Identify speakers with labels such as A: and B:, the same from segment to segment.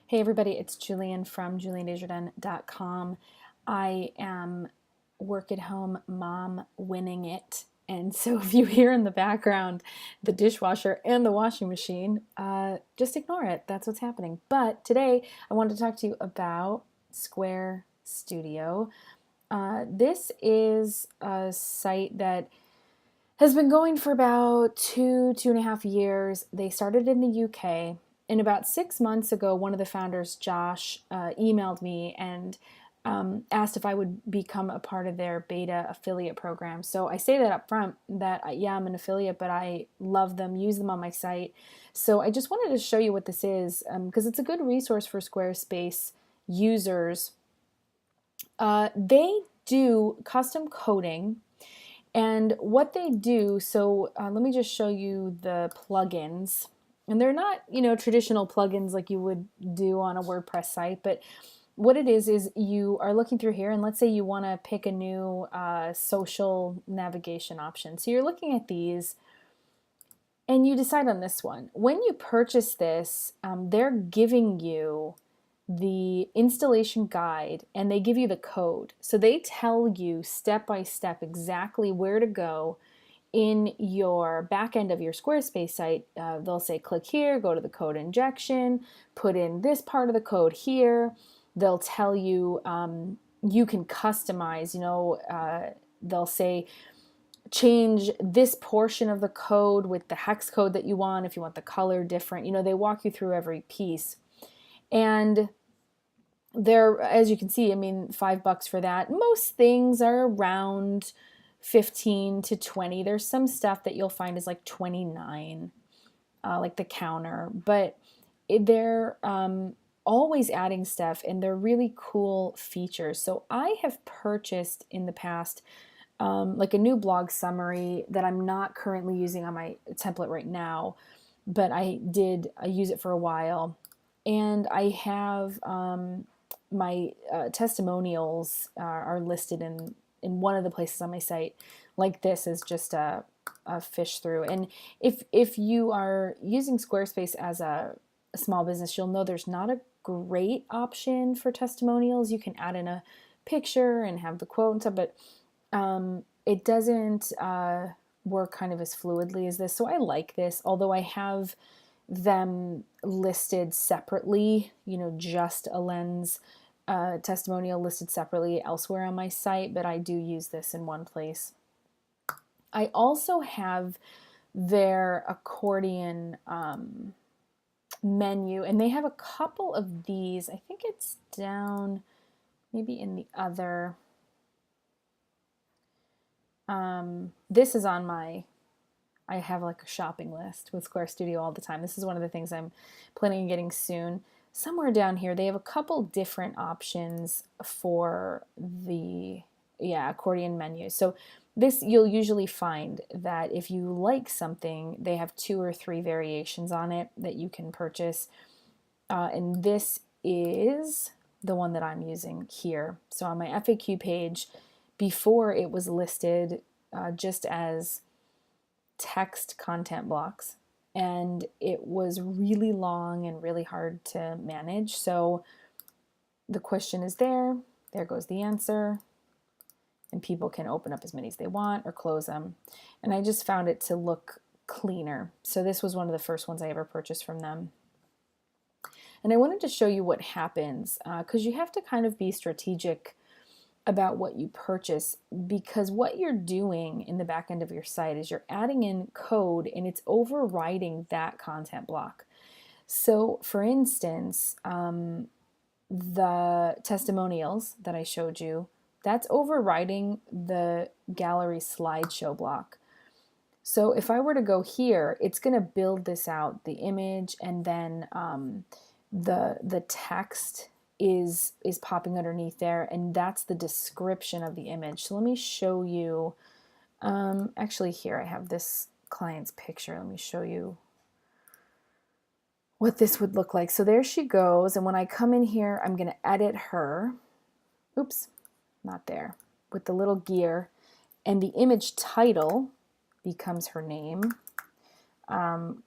A: Hey everybody, it's Julian from juliandesjardins.com. I am work at home mom winning it. And so if you hear in the background the dishwasher and the washing machine, just ignore it. That's what's happening. But today I wanted to talk to you about SquareStudio. This is a site that has been going for about 2.5 years. They started in the UK. And about 6 months ago, one of the founders, Josh, emailed me and asked if I would become a part of their beta affiliate program. So I say that up front that, yeah, I'm an affiliate, but I love them, use them on my site. So I just wanted to show you what this is because it's a good resource for Squarespace users. They do custom coding. And what they do, so let me just show you the plugins. And they're not, traditional plugins like you would do on a WordPress site, but what it is you are looking through here, and let's say you want to pick a new social navigation option. So you're looking at these, and you decide on this one. When you purchase this, they're giving you the installation guide and they give you the code. So they tell you step by step exactly where to go in your back end of your Squarespace site. They'll say click here, go to the code injection, put in this part of the code here. They'll tell you you can customize, they'll say change this portion of the code with the hex code that you want if you want the color different. They walk you through every piece. And there, as you can see, $5 for that. Most things are around 15 to 20. There's some stuff that you'll find is like 29, like the counter, but they're always adding stuff and they're really cool features. So I have purchased in the past like a new blog summary that I'm not currently using on my template right now, but I use it for a while. And I have my testimonials are listed in one of the places on my site. Like this is just a fish through. And if you are using Squarespace as a small business, you'll know there's not a great option for testimonials. You can add in a picture and have the quote and stuff, but it doesn't work kind of as fluidly as this. So I like this, although I have them listed separately, just a lens testimonial listed separately elsewhere on my site, but I do use this in one place. I also have their accordion menu, and they have a couple of these. I think it's down maybe in the other. This is on I have like a shopping list with SquareStudio all the time. This is one of the things I'm planning on getting soon. Somewhere down here, they have a couple different options for the accordion menu. So this, you'll usually find that if you like something, they have 2 or 3 variations on it that you can purchase. And this is the one that I'm using here. So on my FAQ page, before it was listed just as text content blocks, and it was really long and really hard to manage. So the question is there goes the answer, and people can open up as many as they want or close them. And I just found it to look cleaner. So this was one of the first ones I ever purchased from them. And I wanted to show you what happens because you have to kind of be strategic about what you purchase, because what you're doing in the back end of your site is you're adding in code and it's overriding that content block. So for instance, the testimonials that I showed you, that's overriding the gallery slideshow block. So if I were to go here, it's going to build this out, the image, and then the text is popping underneath there, and that's the description of the image. So let me show you, actually here I have this client's picture. Let me show you what this would look like. So there she goes, and when I come in here, I'm going to edit her. Oops, not there. With the little gear, and the image title becomes her name.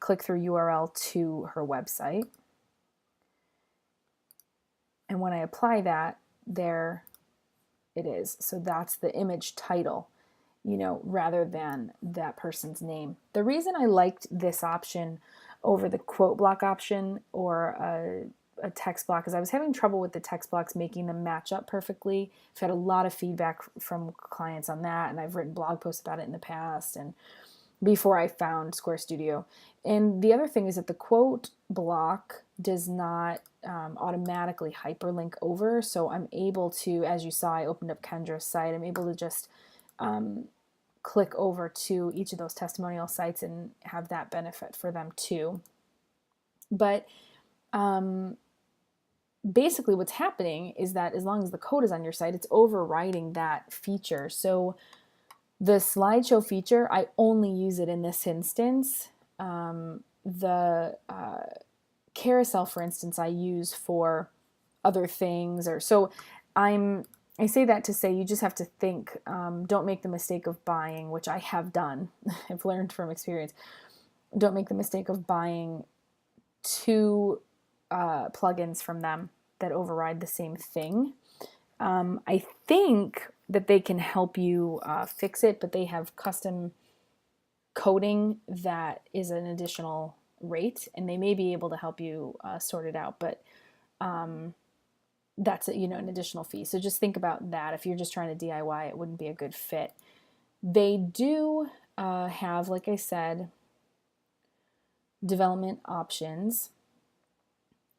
A: Click through URL to her website. when I apply that, there it is. So that's the image title, rather than that person's name. The reason I liked this option over the quote block option or a text block is I was having trouble with the text blocks making them match up perfectly. I've had a lot of feedback from clients on that, and I've written blog posts about it in the past and before I found SquareStudio. And the other thing is that the quote block does not automatically hyperlink over. So I'm able to, as you saw, I opened up Kendra's site. I'm able to just click over to each of those testimonial sites and have that benefit for them too. But basically what's happening is that as long as the code is on your site, it's overriding that feature. So the slideshow feature, I only use it in this instance. The carousel, for instance, I use for other things. I say that to say you just have to think, don't make the mistake of buying, which I have done. I've learned from experience. Don't make the mistake of buying two plugins from them that override the same thing. I think that they can help you fix it, but they have custom coding that is an additional rate, and they may be able to help you sort it out, but that's an additional fee. So just think about that. If you're just trying to DIY, it wouldn't be a good fit. They do have, like I said, development options,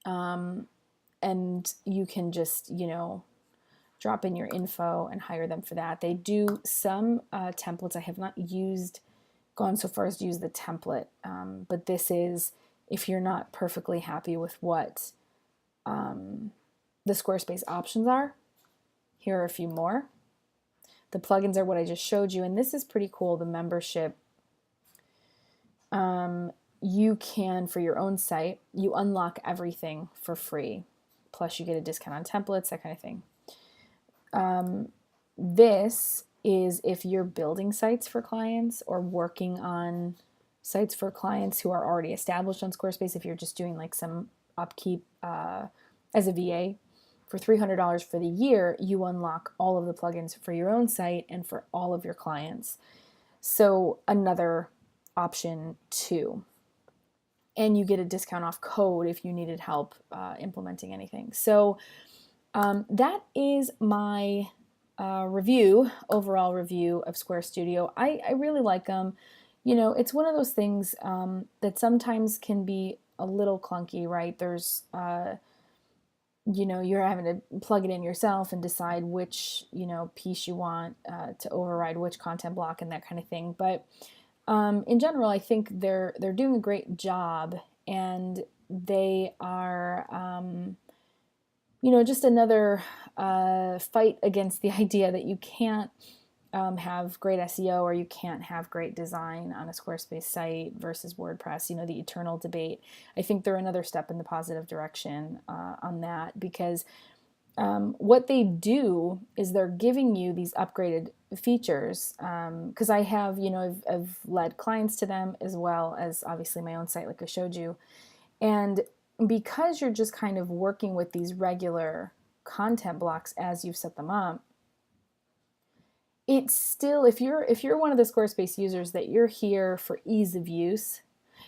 A: and you can just drop in your info and hire them for that. They do some templates. I have not gone so far as to use the template, but this is if you're not perfectly happy with what the Squarespace options are. Here are a few more. The plugins are what I just showed you, and this is pretty cool, the membership. You can, for your own site, you unlock everything for free, plus you get a discount on templates, that kind of thing. This is if you're building sites for clients or working on sites for clients who are already established on Squarespace. If you're just doing like some upkeep as a VA, for $300 for the year, you unlock all of the plugins for your own site and for all of your clients. So another option too. And you get a discount off code if you needed help implementing anything. So that is my overall review of SquareStudio. I really like them. It's one of those things that sometimes can be a little clunky, right? There's, you're having to plug it in yourself and decide which, piece you want to override which content block and that kind of thing. But in general, I think they're doing a great job, and they are, just another fight against the idea that you can't have great SEO or you can't have great design on a Squarespace site versus WordPress, the eternal debate. I think they're another step in the positive direction on that, because what they do is they're giving you these upgraded features, because I have, I've led clients to them as well as obviously my own site like I showed you. And because you're just kind of working with these regular content blocks as you've set them up, it's still, if you're one of the Squarespace users that you're here for ease of use,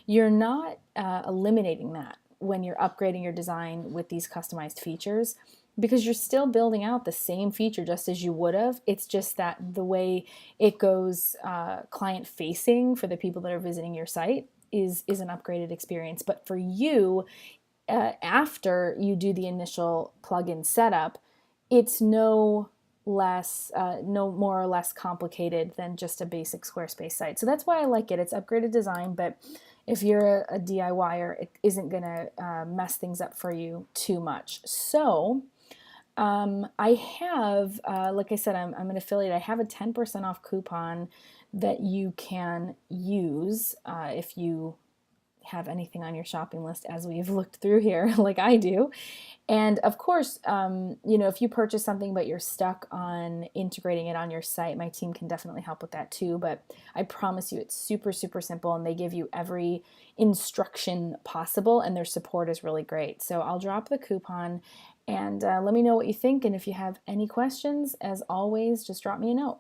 A: you're not eliminating that when you're upgrading your design with these customized features, because you're still building out the same feature just as you would have. It's just that the way it goes client facing for the people that are visiting your site is an upgraded experience. But for you, after you do the initial plugin setup, it's no more or less complicated than just a basic Squarespace site. So that's why I like it. It's upgraded design, but if you're a DIYer, it isn't going to mess things up for you too much. So I have, like I said, I'm an affiliate. I have a 10% off coupon that you can use if you have anything on your shopping list, as we've looked through here, like I do. And of course, if you purchase something but you're stuck on integrating it on your site, my team can definitely help with that too. But I promise you, it's super, super simple, and they give you every instruction possible, and their support is really great. So I'll drop the coupon, and let me know what you think. And if you have any questions, as always, just drop me a note.